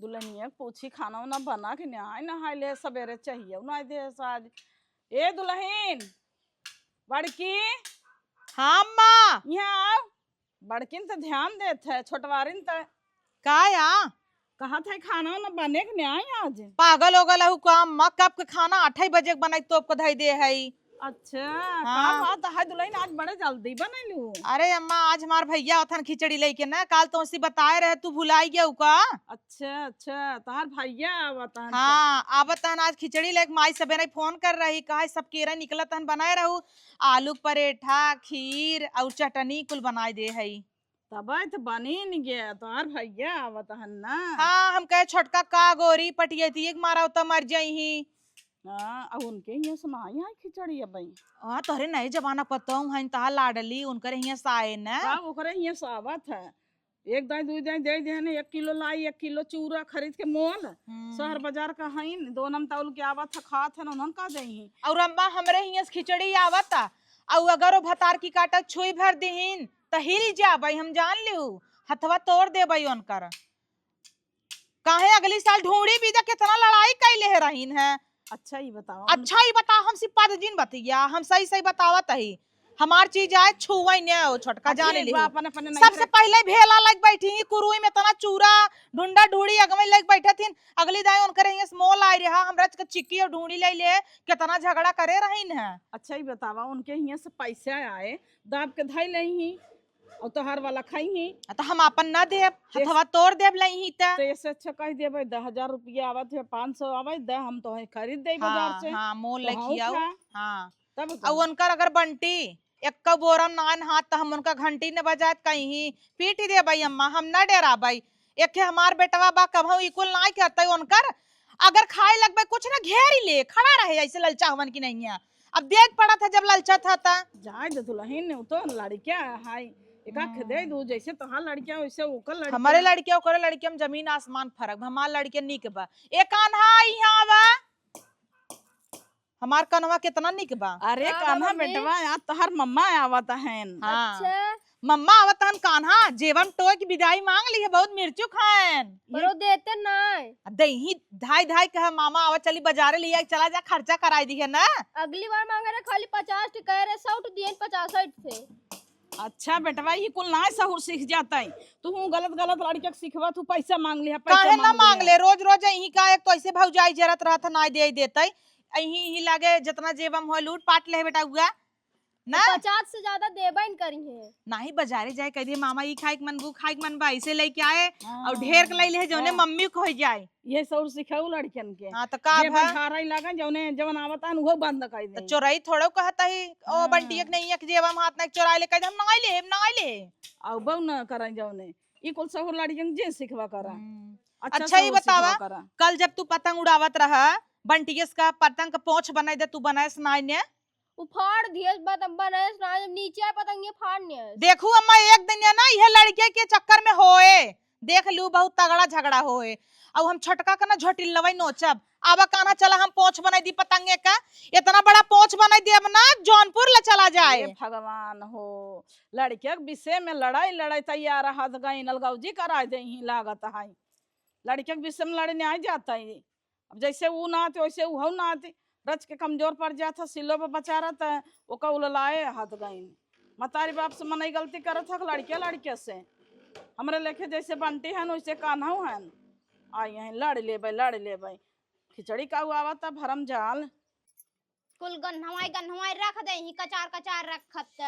दुल्हनिया पूछी खाना वाना बना के नहीं नहाए ले सवेरे चाहिए ना दे आज। ए दुल्हन बड़की। हाँ अम्मा। यहाँ आओ। बड़किन तो ध्यान देते है छोटवारिन तो का या कहा था खाना वाना बने के नहीं आई आज। पागल हो गला हूँ का अम्मा, कब के खाना 8 बजे बनाई तो आपको धई दे है। अच्छा हाँ। का बात है दुल्हन आज बड़े जल्दी बनैलू। अरे अम्मा आज हमार भैया अथन खिचड़ी लेके ना, काल तो उसी बताए रहे, तू भुलाई गया का। अच्छा अच्छा तार भैया आवता। हाँ आवत तहन आज खिचड़ी लेके माई सवेरे फोन कर रही, कहा सब केरा निकला तहन बनाए रहू, आलू परेठा खीर और चटनी कुल बनाए दे है। तब तो बनी नहीं गया तार भैया आवता है ना। हाँ हम कहे छोटका का गोरी पटियती एक मारा तो मर जाई। हाँ अब उनके यहाँ सुनाई है खिचड़ी है भाई। हाँ तोहरे नए जमाना पता हूँ है तहा लाडली उनकर यहाँ साए न का ओकरे यहाँ सावत है। एक दाई दू दाई दे दे ने 1 किलो लाई 1 किलो चूरा खरीद के मोल शहर बाजार का है दो नम तौल के आवत है खात है उन्हन का दही। और अम्मा हमरे यहाँ खिचड़ी आवता और अगर वो भतार की काटा छुई भर दीन तो हिल जा भाई, हम जान लिहू हथवा तोड़ दे भाई उनकर। काहे अगली साल ढूंढी भी कितना लड़ाई कैले रहीन है। अच्छा ही बताओ। अच्छा ही बता, हम सिपा दिन बतिया हम सही सही बतावत ही। हमार चीज आए छुआ ने छोटका जाने ली सबसे पहले भेला लग बैठी कुरुई में तना चूरा ढूंढा ढूंढी अगमे लग बैठे थीन। अगली दाई उनकर यहाँ मोल आए रहा हमरा चिक्की और ढूंढी ले कितना झगड़ा करे रहीन है। अच्छा ही बतावा उनके यहाँ से पैसे आए दाब के धाई लही और तोहार वाला खाई ही तो हम अपन न देब हथवा तोड़ देब लही तो ऐसे अच्छा कह देबे 10,000 रुपया आवत है 500 आवे दे हम तो खरीद दे बाजार से। हाँ मोल तो लेके आओ। हाँ तब और उनकर अगर बंटी एक बोरम नान हाथ तो हम उनका घंटी न बजात कहीं पीट दे भाई अम्मा, हम न डेरा भाई। एक हमार बेटवा बा कभू इकुल ना करते उनकर अगर खाए लग कुछ ना घेर ही ले खड़ा रहे ऐसे ललचा हवन की नहीं है। अब देख पड़ा था जब ललचा था जाए दे दुल्हन तो लड़किया हाय एक दे दू जैसे तोहार लड़किया वैसे ओकर लड़किया। हमारे लड़किया ओकर लड़किया में जमीन आसमान फर्क, हमार लड़किया निक बा। एक कान्हा यहाँ बा हमार कन्हवा कितना निक बा। अरे कान्हा बेटवा यार तोहार मम्मा आवत है। हाँ। अच्छा मम्मा आवत हन कान्हा जेवम टोय की विदाई मांग ली है, बहुत मिर्चू खाएन पर वो देते ना दही धाई धाई कहा मामा आवत चली बाजारे लिया चला जा खर्चा कराई दी है ना। अगली बार मांगे रहे खाली 50 कह रहे 100 दिए 50 से। अच्छा बेटवा ये कुल ना सहूर सीख जाता है तू गलत गलत लड़किया सिखवा तू पैसा मांग लिया काहे ना मांग ले रोज रोज यही का एक तो ऐसे भौजाई जरत रहत ना दे देते यही ही लागे जितना जेबम हो लूट पाट ले बेटा हुआ ना 50 से ज्यादा देबा इन करी है नहीं बाजारे जाए कह दिए मामा ई खाए मन वो खाए मन बा ऐसे लेके आए और ढेर के ले जौने मम्मी को हो जाए ये सहूर सिखाऊ लड़कियन के। हां तो का भारा ही लगा जौने जवन आवता है वो बंद कर दे। चोराई थोड़ो कहता ही ओ बंटी एक नहीं एक जेबम हाथ ना चोरा ले कह हम ना ले और बहु न करा जौने ई कुल सहूर लड़कियन जे सिखवा करा। अच्छा ही बतावा कल जब तू पतंग उड़ावत रहा बंटियस का पतंग का पोंछ बनाई दे तू बनाए सुनाई ने उफाड़ दिए बनाए सुनाई नीचे पतंग ये फाड़ने। देखू अम्मा एक दिन ना यह लड़के के चक्कर में होए देख लू बहुत तगड़ा झगड़ा होए अब हम छटका का ना झोटिल लवाई नोचब आवा काना चला हम पोंछ बनाई दी पतंगे का इतना बड़ा पोंछ बनाई दी अब ना जौनपुर ले चला जाए। भगवान हो लड़के के विषय में लड़ाई लड़ाई तैयार हाथ गई नलगाउजी करा दे ही लागत है लड़के के विषय में लड़ने आ जाता है। अब जैसे वो ना आते वैसे वो ना आते रच के कमजोर पड़ जाता सिलो पे बचा रहता है वो का उललाए हाथ गई मतारी बाप से मनाई गलती करत था लड़के लड़के से हमरे लेखे जैसे बंटी है वैसे कान्हा है आई है लड़ ले भाई खिचड़ी का हुआ था भरम जाल कुल गन्हवाई रख दे ही कचार रखत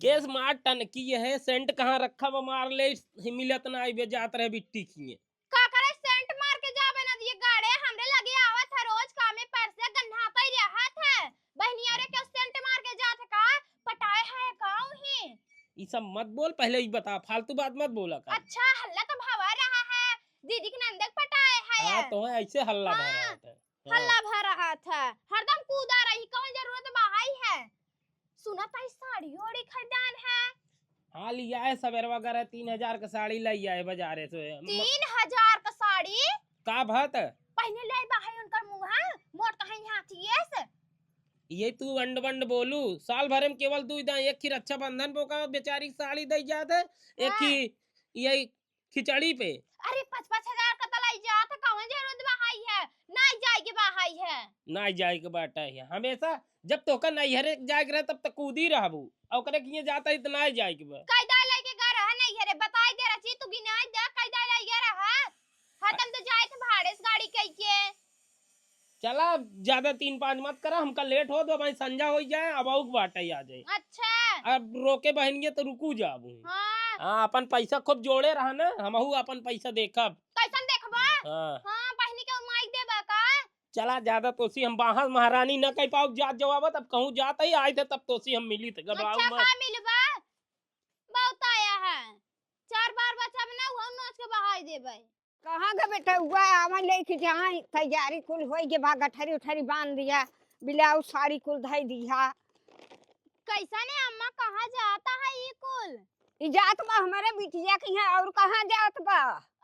केस मार टन की है सेंट कहाँ रखा वो मार ले मिलत ना आई जात रहे बिट्टी की का करे सेंट मार के जाबे ना दिए गाड़े हमरे लगे आवत है रोज कामे पर से गन्हा पे रहत है बहनिया रे के सेंट मार के जात का पटाए है गांव ही ये सब मत बोल पहले ही बता फालतू बात मत बोला कर। अच्छा हल्ला तो भवा रहा है दीदी के नंदक पटाए है। हां तो ऐसे हल्ला भर रहा था हल्ला भर रहा था हरदम कूदा रही कौन जरूरत बहाई है सुना ताई साड़ी ओड़ी खरीदान है। हाँ लिया है सवेरे वगैरह 3,000 का साड़ी लाई आए बाजारे से 3,000 का साड़ी का भत पहले ले बहाई उनकर मुंह मोर कहीं हाथी ये तू वंड वंड बोलू साल भर में केवल दू एक ही रक्षाबंधन पे का बेचारी साड़ी दे जाते एक ही ये खिचड़ी पे। अरे 5-5 हजार का तलाई जात ना जाए के बाटा है हमेशा। जब तोका नैहरे जाए के रहे तब तक कूदी रहबू और करे कि जाता है तो ना जाए के बा। कायदा लेके घर है नहीं हरे बताई दे रही तू गिनाई दे कायदा लेके रहा खत्म तो जाए थे भाड़े से गाड़ी कह के। चला ज्यादा 3-5 मत करा हमका लेट हो तो भाई संजा हो जाए अब आउक बाटा ही आ जाए। अच्छा अब रोके बहनिए तो रुकू जाबू। हाँ हाँ अपन पैसा खूब जोड़े रहा ना हमहू अपन पैसा देखब। कैसन देखबा हाँ हाँ बहनी के माइक देबा का चला ज्यादा तोसी हम बाहर महारानी न कह पाऊ जात जवाब तब कहूँ जाता ही आए थे तब तोसी हम मिली थे घबराऊ अच्छा मत। का मिलबा बहुत आया है 4 बार बच्चा बना हम नाच के बहाई देबे। कहाँ का बेटा हुआ आवन लेके जाए तैयारी कुल होई के बाद गठरी उठरी बांध दिया ब्लाउज साड़ी कुल धई दिया। कैसा ने अम्मा कहाँ जाता है ये कुल ई जात बा हमारे बिटिया की है और कहाँ जात बा।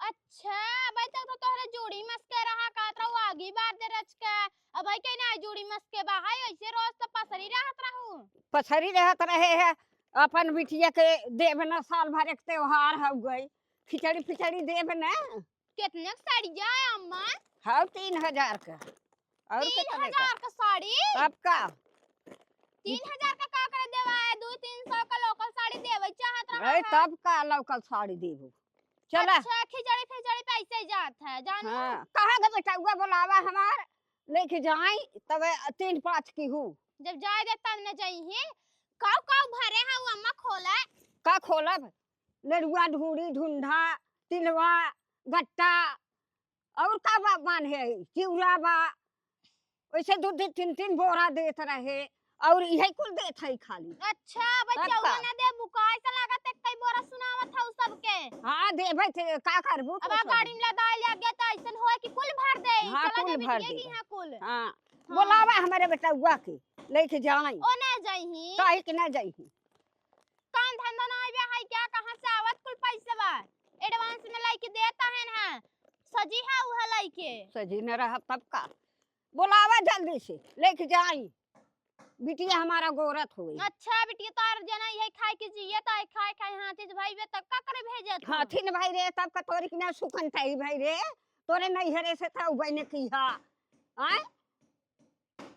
अच्छा भाई तक तो तोहरे जोड़ी मस्के रहा कातरा वो आगे बार दे रच के अब भाई कहीं ना जोड़ी मस्के बहाई ऐसे रोज तो पसरी रहत रहूं पछरी रहत रहे है अपन बिटिया के देव न साल भर एक त्योहार हो गई खिचड़ी पिचड़ी देव न कितने की साड़ी जाए अम्मा हाँ 3000 का और कितना 3000 का साड़ी अब का 3000 का करे देवा है 200-300 का लोकल साड़ी देवे चाहत रहा अरे है। तब का लोकल साड़ी देबू चला। अच्छा खिचड़ी फिचड़ी पैसे जात है जानू हाँ कहाँ का बेटा हुआ बुलावा हमार लेके जाए तब 3-5 की हूँ जब जाए दे तब न जाइए काव काव भरे है वो अम्मा खोला का खोलब लड़ुआ ढूंढी ढूंढा तिलवा गट्टा और का बान है चिवड़ा बा वैसे 2-3 बोरा देत रहे और यही कुल देत है खाली। अच्छा बच्चा तब का? वो ना दे बुकाई से लागत है कई बोरा सुनावत है सबके हाँ देबे थे का करबू अब आ गाड़ी में लदाई ले गया तो ऐसन होए कि कुल भर दे हाँ, चला कुल जब भर बिटिया की देगा। हां कुल हाँ हाँ। बुलावा हमारे बेटा हुआ के लेके जाए ओ ना जाइही काहे के ना जाई काम धंधा ना आवे है क्या कहां से आवत कुल पैसा बा एडवांस में लाइके देता है ना सजी है उह लाइके सजी न रहा तब का बुलावा जल्दी से लेके जाई बिटिया हमारा गोरत हुई। अच्छा बिटिया तार जना यही खाए के जिए त खाए खाए हाथी से भाई बे तब का करे भेजत हो? हाथी न भाई रे तब का तोरी के ना सुखन ताई भाई रे तोरे नैहरे से था उबैने की हा आय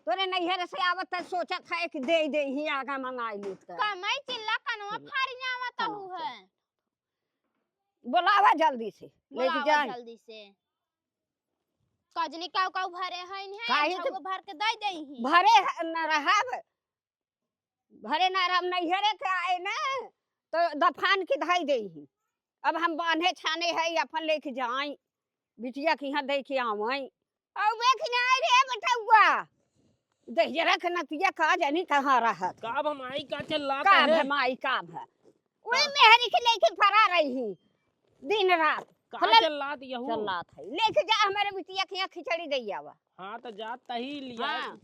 तोरे नैहरे से आवत त सोचत है कि दे ही आगा मंगाई लीत का कमाई चिल्ला कनवा फाड़ी जावत हु है बुलावा जल्दी से लेके बुलावा जाए जल्दी से कजनी काव काव भरे हइन है काहे अच्छा के- वो भर के दे देही भरे न रहब भरे न रहब नैहरे के आए ना तो दफान की धाई दे ही अब हम बांधे छाने है अपन लेके जाए बिटिया की यहाँ दे के आवई और वे ना आए रे बटुआ दहिया के नतिया का जानी कहाँ रहत काब हम आई का चल लाता काब है है माई काब है वही मेहरी के लेके फरा रही दिन रात कहाँ चल लात यहू चल था लेके जा हमारे बिटिया के यहाँ खिचड़ी दे आवा। हाँ तो जात ही लिया हाँ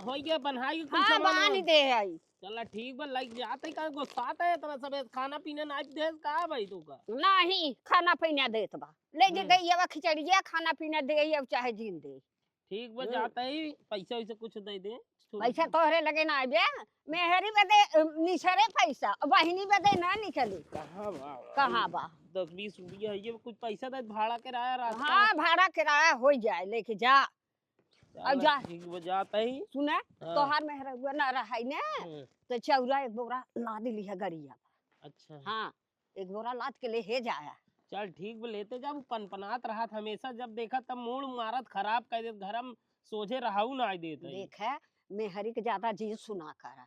हो गया बनहाई कुछ हाँ सामान बांध दे आई चला ठीक बा लग जात है का गुस्सात है तरह सब खाना पीना ना दे का भाई तू का नहीं खाना पीना देत बा ले जे हम्म। दे आवा खिचड़िया खाना पीना दे आवा चाहे जीन दे ठीक बा जाता ही पैसा वैसे कुछ दे दे पैसा तोहरे लगे ना आबे मेहरी बदे निसरे पैसा वाहिनी बदे ना निकले कहाँ बा कहाँ बा 10-20 रुपया है ये कुछ पैसा दे भाड़ा किराया रास्ता हाँ भाड़ा किराया हो जाए लेके जा चला, अब जा। ठीक बा जाता ही सुना हाँ। तोहार मेहरा हुआ ना रहा ना हम्म, तो चौरा एक बोरा लाद लिया गड़िया अच्छा हाँ एक बोरा लाद के ले हे जाया चल ठीक बा लेते जब पनपनात रहा हमेशा जब देखा तब मूड मारत खराब कर दे घरम सोझे रहाऊ ना देता देख है मेहरी के ज्यादा जी सुना करा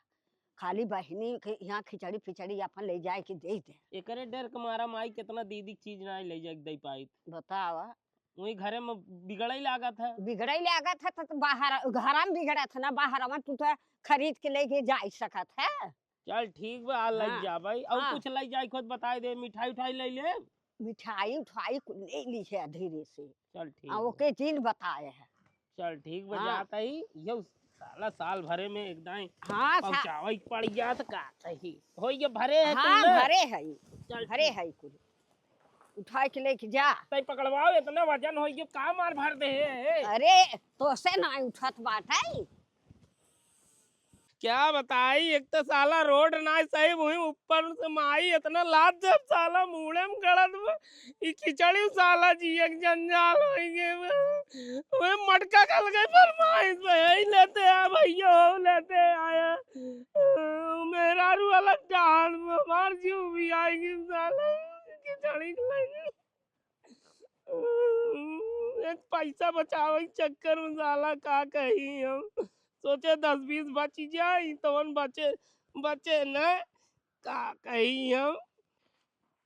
खाली बहनी के यहाँ खिचड़ी पिचड़ी अपन ले जाए के दे दे एकरे डर के मारा माई कितना दीदी चीज ना ले जाए दे पाई बतावा वही घरे में बिगड़ा ही लागत है बिगड़े लगा था तो बाहर घर में बिगड़ा था ना बाहर में तू तो खरीद के लेके जा सकत है। चल ठीक बा लग हाँ, जा भाई और हाँ। कुछ लग जाए खुद बता दे मिठाई उठाई ले ले मिठाई उठाई कुल ले ली है धीरे से चल ठीक आ बा। ओके चीज बताए है। चल ठीक बा हाँ। जाता ही यो साला साल भरे में एकदम हाँ पहुंचावे के पड़ जात का सही हो ये भरे है हाँ तुमने? भरे है चल भरे है कुल उठा के लेके जा। तई पकड़वाओ इतना वजन हो गया का मार भर दे है अरे तो से ना उठत बात है क्या बताई एक तो साला रोड ना सही हुई ऊपर से माई इतना लाद जब साला मुड़े में गड़त में ई खिचड़ी साला जी एक जंजाल हो गए वे मटका कल गए फरमाइश में यही लेते आ भैया हो लेते आया मेरा रू अलग जान मार जीव भी आएगी साला खिचड़ी खिलाएंगे एक पैसा बचावे के चक्कर में साला का कही हम सोचे 10-20 बच जाए तो बचे न का कही हम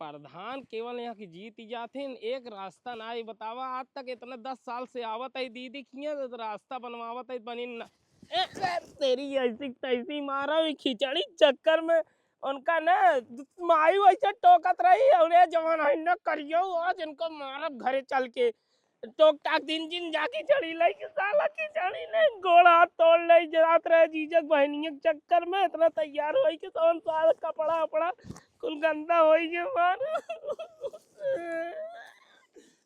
प्रधान केवल यहाँ की जीत जाते एक रास्ता ना ही बतावा आज तक इतना 10 साल से आवत है दीदी किया रास्ता बनवावत है बनी ना तेरी ऐसी तैसी मारा हुई खिचड़ी चक्कर में उनका ना माई वैसे टोकत रही और जवान है न करियो आज इनको मारब घरे चल के टोक टाक दिन जाके चढ़ी लाई के साला खिचड़ी ने गोड़ा तोड़ लाई जात रहे जीजक बहनियों के चक्कर में इतना तैयार होई के सोन साल कपड़ा अपड़ा कुल गंदा होई के मार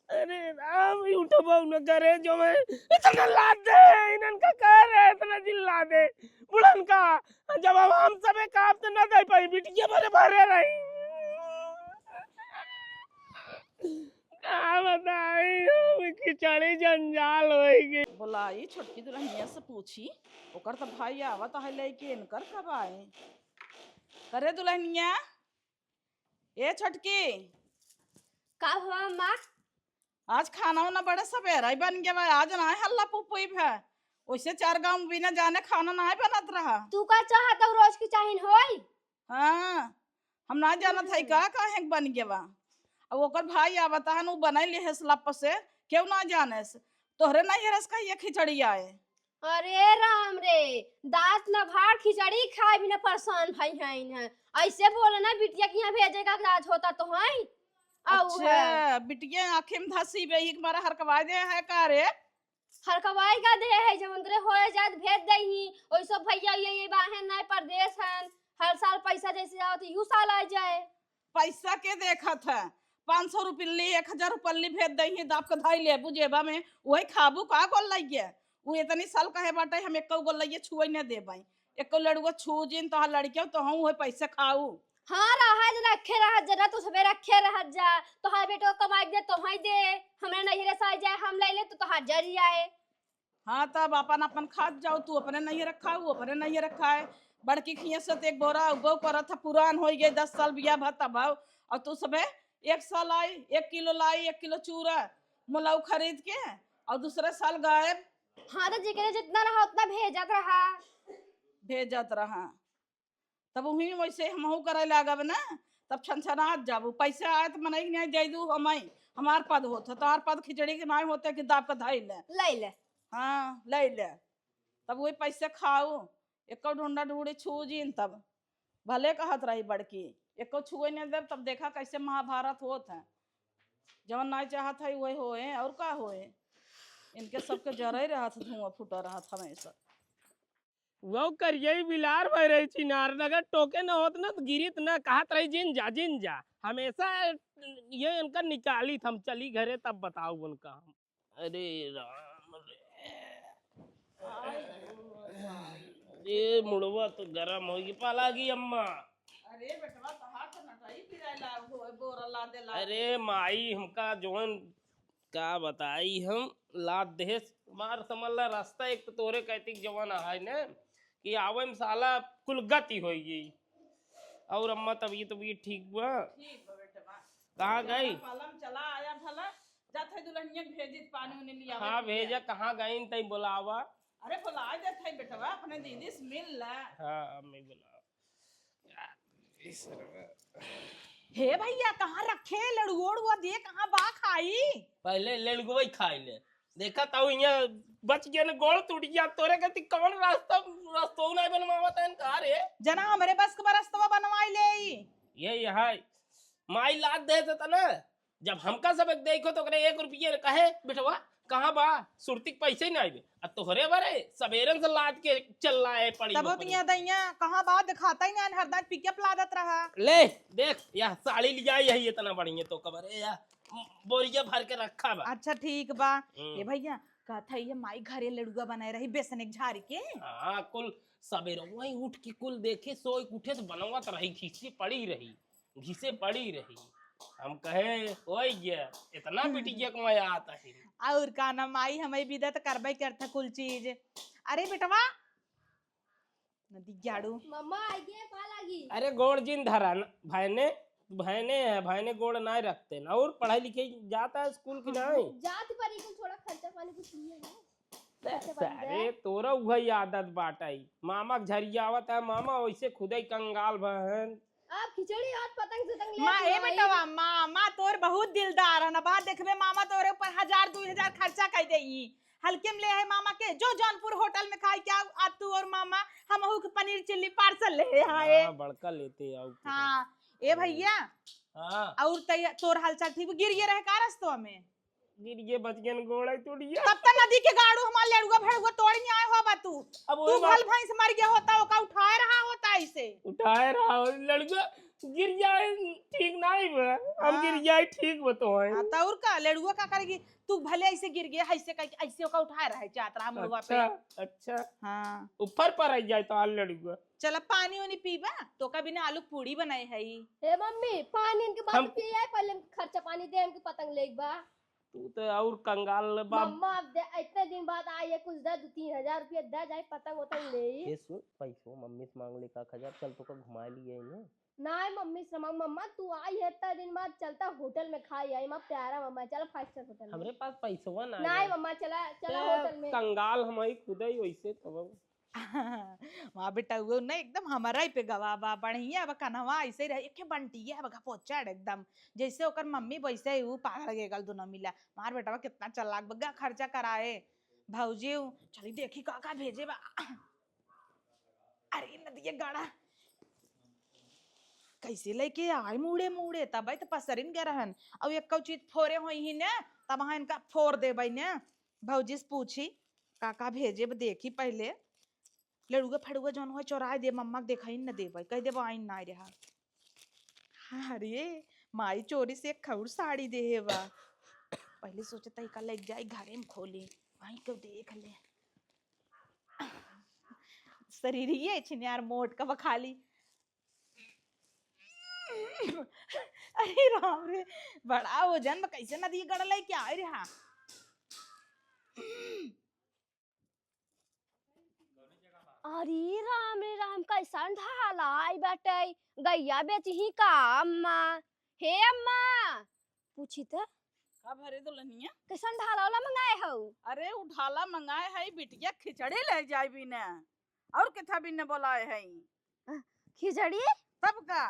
अरे राम उठो बहु न करे जो मैं इतना लाद दे इनन का कह रहे इतना चिल्ला दे बुढ़न का जब हम सबे काम तो न दे पाई बिटिया भरे रही बताई खिचड़ी जंजाल होएगी बुलाई छोटकी दुल्हनिया से पूछी ओकर तो भाई आवत है लेके इनकर कब आए करे दुल्हनिया ए छोटकी का हुआ माँ? आज खाना वाना बड़े सवेरा ही बन गया आज ना हल्ला पुपुई है वैसे 4 गांव में बिना जाने खाना ना बनत रहा तू का चाहत रोज की चाहिन होई? हाँ हम ना जानत है का काहे बन गया अब ओकर भाई आवता है नु बनाई ले है सलाप से क्यों ना जाने से तोहरे नहीं रस का ये खिचड़ी आए अरे राम रे दांत न भाड़ खिचड़ी खाए बिना परेशान भई हैं ऐसे बोले ना बिटिया के यहाँ भेजेगा राज होता तो है अच्छा बिटिया आंखें में धसी बे एक बार हरकवा दे है का रे हरकवाई का दे है जमंदरे होए जात भेज दही ओइ सब भैया ये बाहन नहीं परदेश हैं हर साल पैसा जैसे जाओ तो यू साल आ जाए पैसा के देखत है 500 रुपये 1000 रुपये भेज दही दाप के धाई ले बुझेबा में वही खाबू का गोल लइए वो इतनी साल कहे बाटे हम एक गोल लइए छुए न देबाई एक लड़ुआ छू जिन तो लड़कियों तो हम वही पैसे खाऊ हाँ रहज रखे रहत जरा तू सबे रखे रहत जा तो हां बेटो कमाई दे तो हां दे हमरा नहीं रे साई जाए हम ले ले तो हां जाए हाँ तब अपन अपन खात जाओ तू अपने नहीं रखा वो अपने नहीं रखा है बड़की खिया से एक बोरा उगो करत था पुरान हो गए 10 साल बिया भत्ता भाव और तू सबे 1 साल आई 1 किलो लाई 1 किलो चूरा मुलाऊ खरीद के और दूसरे साल गायब हाँ तो जिकरे जितना रहा उतना भेजत रहा तब वही वैसे हमहू करे लागब ना तब छनछनात जाबू पैसे आए तो मनई नहीं दे दू हमार पद होता तो पद खिचड़ी के नहीं होते कि दाप का धाई ले हाँ ले तब वही पैसे खाऊ एक ढूंढा ढूंढी छू जीन तब भले कहत रही बड़की एको छुए नहीं दे तब देखा कैसे महाभारत होत है जवन नहीं चाहत है वही होए और का होए इनके सबके जरे रहा था धुआं फूटा रहा था हमेशा वो करिए बिलार भर रही थी नार अगर टोके न होत ना तो गिरित न कहत रही जिन जा हमेशा ये उनका निकाली हम चली घरे तब बताऊ उनका अरे राम ये मुड़वा तो गरम होगी पालागी अम्मा अरे बेटवा तहार तो नटाई पिराला हो बोरा ला दे ला अरे माई हमका जोन का बताई हम लाद दे मार समझला रास्ता एक तो तोरे कहती जवान है न कि आवे में साला कुल गति हो गई और अम्मा तबीयत ठीक हुआ बेटवा कहाँ गई पालम चला आया भला जात है दुल्हनिया भेजित पानी उन्हें लिया हाँ भेजा कहाँ गई तई बुलावा अरे बुला देत है बेटवा अपने दीदी से मिल ला हाँ मैं बुला हे भैया कहाँ रखे लड़ुआ दे कहाँ बा खाई पहले लड़गुई खाई ले देखा ताऊ यहाँ बच गया ना गोल टूट गया तोरे कहती कौन रास्ता नहीं बनवावत है कहा रे जना हमरे बस के रास्ता बनवाई ले ये है माई लाद दे देता ना जब हमका सब देखो तो करे 1 रुपये कहे बेटवा कहाँ बा सुरती पैसे नहीं आए अब तोहरे बारे सवेरन से लाद के चल रहा है पड़ी तब पिया दैया कहाँ बा दिखाता ही ना हरदा पिकअप लादत रहा ले देख यह साड़ी लिया यही इतना बढ़िया तो कबर है या बोरिया भर के रखा बा अच्छा ठीक बा ये भैया कहता ये माई घरे लड़ुआ बनाए रही बेसन एक झारी के हाँ कुल सवेरे वही उठ के कुल देखे सोई उठे तो बनवत रही घिसे पड़ी रही हम कहे हो गया इतना बिटिया कमाया आता है। और का ना माई हमें बिदत करबे करता कुल चीज। अरे बेटवा नदी जाड़ू मम्मा आई गए पा लगी। अरे गोड़ जिन धरा भाईने भाईने है भाईने गोड़ ना रखते ना और पढ़ाई लिखाई जाता है स्कूल की नहीं जात पर को थोड़ा खर्चा पानी कुछ लिए है। अरे तोरा वही आदत बाटाई मामा के झरिया आवत है मामा वैसे खुद ही कंगाल बहन। आप खिचड़ी और पतंग सुतंग ले माँ ए बेटवा मामा तोर बहुत दिलदार है ना बात देखबे मामा तोरे ऊपर 1000-2000 खर्चा कर देई हल्के में ले है मामा के जो जौनपुर होटल में खाई क्या आ तू और मामा हमहू के पनीर चिल्ली पार्सल ले आए। हाँ बड़का लेते आओ। हाँ ए भैया हाँ और तोर हालचाल ठीक गिर ये रहे का रस्तवा में गिर ये बच गया गोड़ा टूटिया तब तक नदी के गाड़ू हमार लेड़ुआ भेड़ुआ तोड़ नहीं आए होबा तू अब तू भल भैंस मर गया होता ओका उठाए रहा होता ऐसे उठाए रहा और लड़का गिर जाए ठीक नहीं बा हम गिर जाए ठीक बताओ। हाँ तो और का लेड़ुआ का करेगी तू भले ऐसे गिर गया ऐसे कह ऐसे ओका उठाए रहा चातरा मुड़वा पे। अच्छा हाँ ऊपर पर आ जाए तो आल लड़का चल पानी उनी पीबा तो का बिना आलू पूड़ी बनाए है हे मम्मी पानी इनके बाद हम- पिए पहले खर्चा पानी दे इनके पतंग लेके बा। तू तो और कंगाल बाप। मम्मा अब इतने दिन बाद आई है कुछ दे 2-3 हजार रुपया दे जाए पतंग उतंग ले। ये सुन पैसों मम्मी से मांग ले 1000 चल तो का घुमा लिए इन्हें नहीं मम्मी से मांग मम्मा तू आई है इतना दिन बाद चलता होटल में खाई आई मां प्यारा मम्मा चलो 5 स्टार होटल में। हमरे पास पैसवा ना नहीं मम्मा चला चला होटल में। कंगाल हमारी खुद ही वैसे तो वहाँ बेटा वो ना एकदम हमारा ही पे गवा बा बढ़िया अब कन्हवा ऐसे रहे एक बंटी है बगा पोचा एकदम जैसे ओकर मम्मी वैसे ही वो पागल गेगल दोनों मिला मार बेटा कितना चलाक बगा खर्चा कराए भौजी चली देखी का भेजे बा। अरे नदिया गाड़ा कैसे लेके आए मुड़े मुड़े तब तो पसरिन गए रहन अब एक चीज फोरे हुई ही ने तब वहां इनका फोर दे भाई ने भौजी से पूछी काका भेजे देखी पहले लड़ुआ फड़ुआ जौन हो चोराए दे मम्मा के देखा ही न दे कह दे आइन ना रहा। अरे माई चोरी से एक खौर साड़ी दे है बा पहले सोचता ही का लग जाए घरे में खोली वहीं क्यों देख ले शरीर ही छिन्यार मोट का खाली। अरे राम रे बड़ा वजन में कैसे नदी गड़ ले क्या आए रहा। अरे राम रे राम कैसा ढाला आई बाटे गैया बेची का अम्मा। हे अम्मा पूछी तो का भरे दुल्हनिया कैसा ढाला वाला मंगाए हो। अरे उठाला मंगाए है बिटिया खिचड़ी ले जाए बिना और किथा बिना बोलाए है खिचड़ी तब का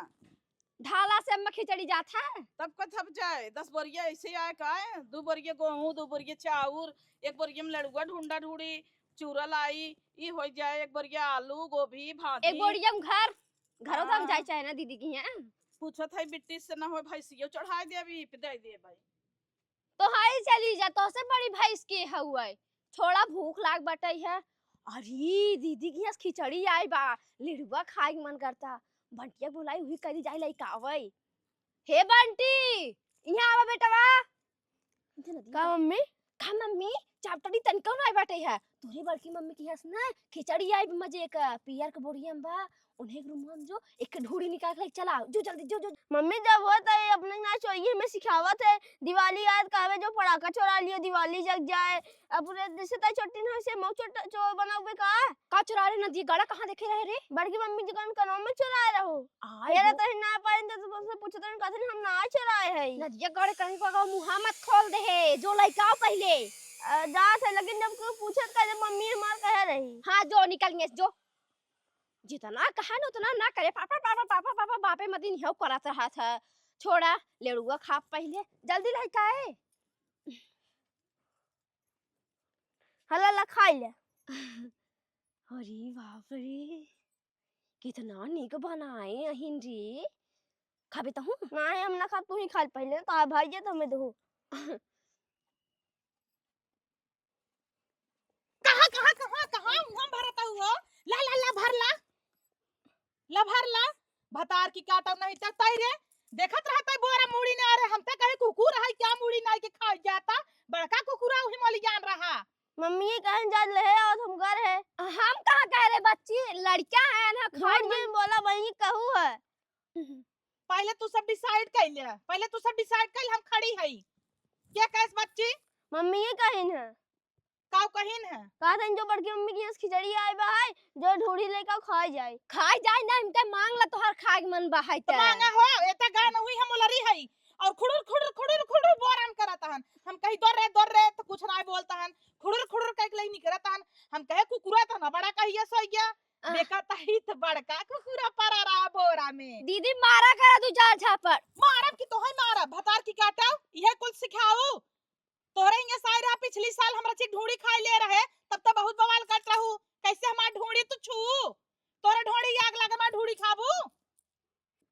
ढाला से अम्मा खिचड़ी जाता है तब का थप जाए 10 बोरिया ऐसे आए का है 2 बोरिया गेहूं 2 बोरिया चाउर 1 बोरिया में लड़ुआ ढूंढा ढूंढी चूरा लाई ई हो जाए 1 बोरिया आलू गोभी भाजी 1 बोरिया में घरों तक हाँ। जाए चाहे ना दीदी की है पूछत है बिट्टी से ना हो भाई सियो चढ़ाई दे अभी दे दे भाई तो हाई चली जा तो से बड़ी भैंस के हुए थोड़ा भूख लाग बटई है। अरे दीदी की यहाँ खिचड़ी आई बा लिड़ुआ खाए के मन करता बंटिया बुलाई हुई करी जाए लइका आवे। हे बंटी यहाँ आवा बेटवा का मम्मी चापटड़ी तनका ना आई बाटे है तोरे बड़की मम्मी की हस ना खिचड़ी आई मजे का पियर के बोरिया में बा उन्हें एक रूम में जो एक ढूढ़ी निकाल के चला जो जल्दी जो मम्मी जब होता है अपने ना चाहिए हमें सिखावत है दिवाली याद कावे जो पटाखा चुरा लियो दिवाली जग जाए अपने जैसे ता छोटी ना से मौ चो बनावे का चुरा रे नदी गाड़ा कहां देखे रहे रे बड़की मम्मी दुकान कनो में चुराए रहो ये तो ना पाए तो तुमसे पूछत हम कहते हम ना चुराए है नदिया गाड़े कहीं को मुंह मत खोल दे है जो लइका पहले जात है लेकिन जब को पूछत का जब मम्मी हमार कह रही हां जो निकल जो जितना कहा ना उतना ना करे पापा पापा पापा पापा बापे मदीन हो करत रहा था छोड़ा लेड़ुआ खा पहले जल्दी लइका है हला ला खा ले। अरे बाप रे कितना नीक बनाए अहिन रे खाबे तो हूं ना हम ना खा तू ही खा पहले तो भाई जे तो मैं दो कहां मुंह भरता हुआ ला ला ला भर ला भतार की काटा नहीं तक ताई रे देखत रहता है बोरा मुड़ी ना रे हम तो कहे कुकुर है क्या मुड़ी ना के खा जाता बड़का कुकुरा उही मोली जान रहा मम्मी ये कहन जा ले है और हम घर है हम कहां कह रहे बच्ची लड़का है ना खाड़ में बोला वही कहू है पहले तू सब डिसाइड कर ले, पहले तू सब डिसाइड कर, हम खड़ी हई। क्या कैस बच्ची मम्मी ये कहिन है काव कहिन है? कहा था जो बड़की मम्मी की यहाँ खिचड़ी आए बा है जो ढूढ़ी लेकर खाए जाए ना इनके मांग ला तोहर खाए के मन बहाई तो मांगा हो एता गाय न हुई हम लरी हई और खुड़ुर खुड़ुर खुड़ुर खुड़ुर बोराम करता हन। हम कही दौड़ रे तो कुछ ना बोलता हन, खुड़ुर खुड़ुर कह के नहीं करता हन। हम कहे कुकुरा तो ना बड़ा कहिए सो गया देखा तही तो बड़का कुकुरा परा रहा बोरा में। दीदी मारा करा तू चार छापर मारब की तोहई मारब भतार की काटाओ यह कुल सिखाओ। तोरे हिंगे सायरा पिछली साल हमरा ची ढूंढी खाई ले रहे तब तो बहुत बवाल कट रहू कैसे हमार ढूंढी तू छू तोरे ढूंढी आग लगे मैं ढूंढी खाबू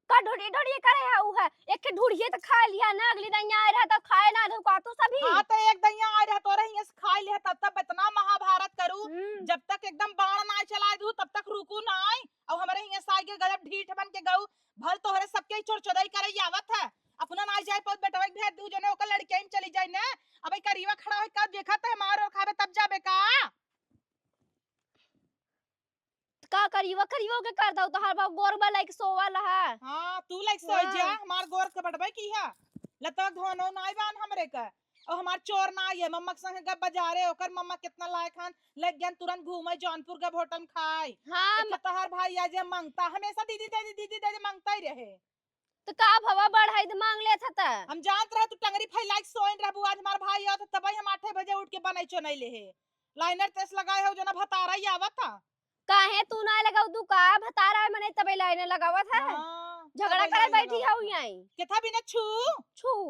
का ढोड़ी ढोड़ी करे है उ है एक ढूढ़िए तो खा लिया ना अगली दिन आए रहा तो खाए ना दो का तू सभी। हां तो एक दैया आ रहा तोरे हिंगे से खाई ले तब तक इतना महाभारत करू जब तक एकदम बाण ना चला दू तब तक रुकू ना और हमरे हिंगे साई के गजब ढीठ बन के गऊ भल तोहरे सबके चोरचोदाई करे आवत है अपना ना जाए पद बेटवा के भेज दू जने ओकर लड़के में चली जाए ना अबे करीवा खड़ा है कब देखा त मारो खाबे तब जाबे का करीवा के कर दो तो हर बार गोरबा लाइक सोवल है। हां तू लाइक सो जा हमार गोर के बड़बे की है लतक धोनो नाई बान हमरे का और हमार चोर ना है मम्मा संग गब बाजारे ओकर मम्मा कितना लायक हन लग गन तुरंत घूमे जौनपुर का होटल खाए। हां तोहर भाई आज मांगता हमेशा दीदी दे मांगता ही रहे तो का भवा बढ़ाई तो मांग ले था हम जानत रहे तू टंगरी फैलाइक सोइन रहबू आज हमार भाई आ तो तबई हम 8 बजे उठ के बनाई चो नहीं ले है लाइनर तेस लगाए हो जना भतारा ही आवत था काहे तू ना लगाऊ तू का भतारा मने तबे लाइन लगावत है झगड़ा करे बैठी है यहीं केथा बिना छू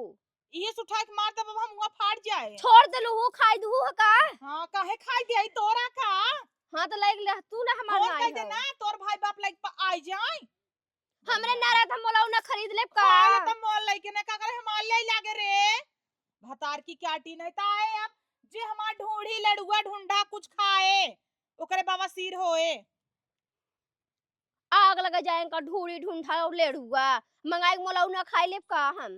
ये सुठा के मार दब हम मुंह फाड़ जाए छोड़ दे लू खाई दू का। हां काहे खाई दे तोरा का हां तो लाइक ले तू ना हमार ना कह दे ना तोर भाई बाप लाइक आई जाए हमरे नारा था मोला ना खरीद ले का तो मोल लेके ना का करे हमार ले लागे रे भतार की क्याटी नहीं ता है अब जे हमार ढूंढी लड़ुआ ढूंढा कुछ खाए ओकरे बाबा सिर होए आग लगा जाए का ढूढ़ी ढूंढा और लेड़ुआ मंगाई मोला ना खाई ले का हम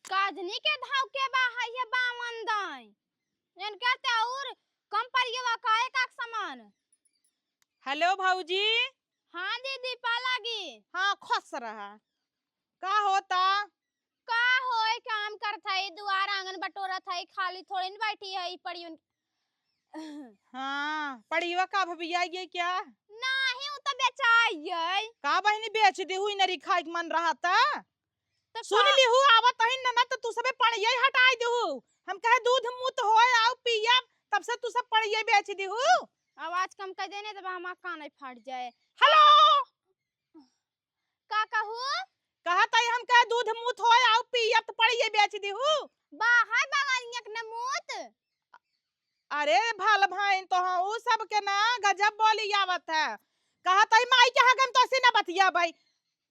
काजनी के धाव के बाहर ये बामन दाई जन कहते और कम परिवा काए का सामान। हेलो भौजी। हां दीदी पालागी। हां खुश रहा का होता का होए काम करता है दुआर आंगन बटोरा था खाली थोड़ी न बैठी है पड़ी हां पड़ीवा का भबिया ये क्या नहीं उ तो बेचाई का बहनी बेच दी हुई नरी खाई मन रहा था तो सुन ली हूं आवत ही न तो तू सबे पड़िए हटाई दे हम कहे दूध मुत होए आओ पिया तब से तू सब पड़िए बेच दी हूं आवाज कम कर देने तब हमार कान फट जाए। हेलो का कहू कहा था हम कहे दूध मुत होए आओ पिया तो पड़िए बेच दी हूं बाहर बगानिया के नमूत। अरे भाल भाई तो हां उ सब के ना गजब बोली आवत है कहा था माई के हगम तो से ना बतिया भाई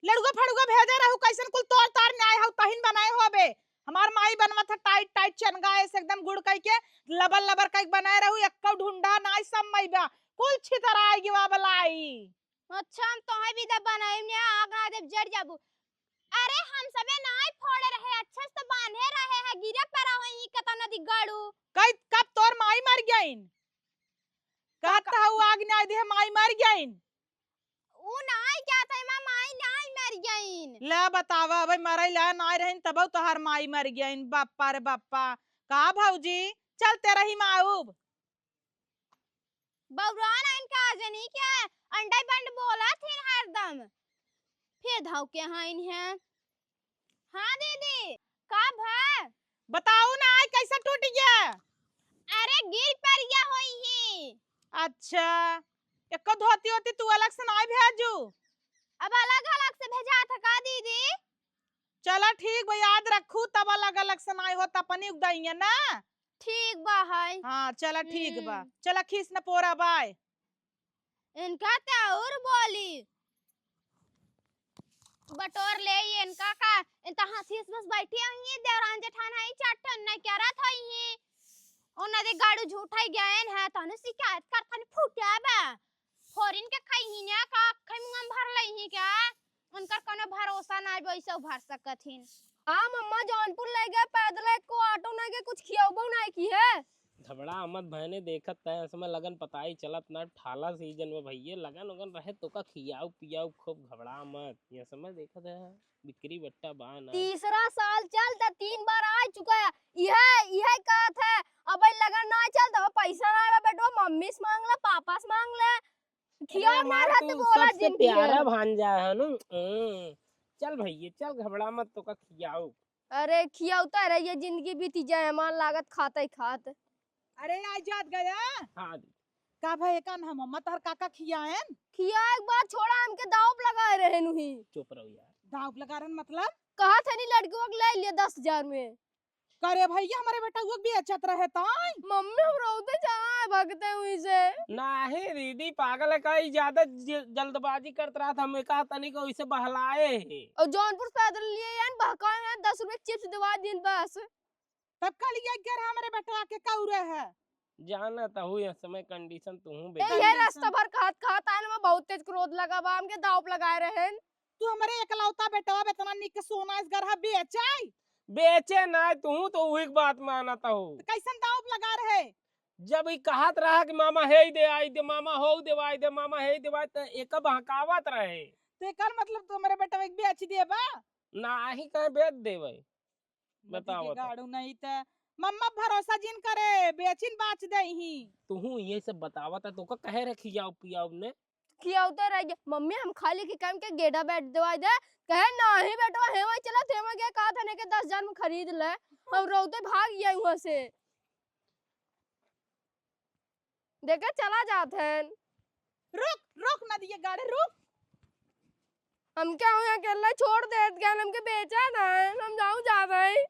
लड़ुआ फड़ुआ भेजे रहू कैसन कुल तोड़ तार न्याय हो तहिन बनाए होबे हमार माई बनवा था टाइट टाइट चनगा ऐसे एकदम गुड़ कई के लबर लबर कई बनाए रहू एक ढूंढा नाई सब मैबा कुल छितरा आएगी वा बलाई। अच्छा हम तो है भी दब बनाए ने आग ना दे जड़ जाबू। अरे हम सबे नाई फोड़े रहे अच्छे से बांधे रहे है गिरे पर होई कत नदी गाड़ू कई कब तोर माई मर गईन कहता हूं आग ना दे माई मर गईन उ नाई क्या था माई नाई मर गईन ले बतावा भाई मरई ला नाई रहन तब तोहर माई मर गईन बाप्पा रे बाप्पा का भौजी चलते रही माऊब बौरान इनका जनी क्या अंडा बंड बोला थी हरदम फिर धाव के हाइन है। हां दीदी कब है बताओ ना आज कैसा टूट गया। अरे गिर पर गया होई ही। अच्छा एको धोती होती तू अलग से नाई भेजू अब अलग अलग से भेजा था का दीदी चला ठीक बा याद रखू तब अलग अलग से नाई होता अपनी उगदाइया ना ठीक बा है। हां चला ठीक बा चला खीस न पोरा बाय इनका ते और बोली बटोर ले इनका का इनता हंसी बस बैठी हुई देवरान जेठान है चटन नहीं क्या रहा था ये ओना दे गाड़ू झूठाई गयन है तने शिकायत करथन फुटिया बा फोरिन के खाई ही ना का खैमुंगम भर लई ही क्या उनकर कोनो भरोसा ना वैसे भर सकथिन। हां मम्मा जौनपुर ले गए पैदल को ऑटो ना के कुछ खियाबो ना की है घबरा मत बहने, देखत तय समय लगन पता ही चलत ना ठाला सीजन में भैया लगन उगन रहे तो का खियाऊ पियाऊ खूब, घबरा मत। ये समय देखत है बिक्री बट्टा बान है। तीसरा साल चलता 3 बार आ चुका है। यह यह कहत है अब लगन ना चलता पैसा ना आवे बेटो मम्मी से मांग ले पापा से मांग ले खिया ना हमार रहते तू बोला सबसे जिन प्यारा भांजा है ना। चल भैया चल, घबरा मत तो का खियाऊ। अरे खियाउता रहिए जिंदगी बीती जाए मान लागत खाता ही खात। अरे आज जात गया हाँ का भाई कान हम मम्मा तहर काका खियाएन खिया एक बार छोड़ा हमके दाव पे लगाए रहे नुही। चुप रहो यार। दाव लगारन मतलब कहा था नहीं लड़कियों को ले लिया 10,000 में। करे भैया हमारे बेटा वो भी अच्छा रहे ताई मम्मी हम रोते जाए भगते हुई से। नहीं दीदी पागल है, कहीं ज्यादा जल्दबाजी करता रहा था, हमें कहा तनी को इसे बहलाए है। और जौनपुर पैदल लिए यान बहकाए में 10 रुपए चिप्स दिवा दिन बस। तब कल ये घर हमारे बेटा के कौरे है जाना तो हुई इस समय कंडीशन तू ये रास्ता भर खात खात आने में बहुत तेज क्रोध लगा बा हमके दाव पे लगाए रहे। तू हमारे एकलौता बेटा इतना निक सोना इस घर बेचाई बेचे ना तू तो वही बात मानता हो। कैसन दाव पे लगा रहे जब ही कहत रहा कि मामा हे दे आई दे, मामा हो देवाई दे, मामा हे देवाई, तो एक बहकावत रहे। तो कर मतलब तू हमारे बेटा एक बेच दिए बा ना ही कहीं बेच देवे बताओ तो। गाड़ू नहीं तो मम्मा भरोसा जिन करे बेचिन बाच दे ही तू ये सब बतावत है तो का कहे रे खियाऊ पियाऊ ने खियाउते रहिए मम्मी हम खाली के काम के गेड़ा बैठ दवाई दे कहे नहीं बेटवा हे वही चला थे में के कहा था ने के 10,000 में खरीद ले हम रोते भाग गए वहां से देखे चला जात है। रुक रुक ना दिए गाड़ी रुक हम क्या हो अकेला छोड़ दे हमके बेचा ना हम जाऊं जा रहे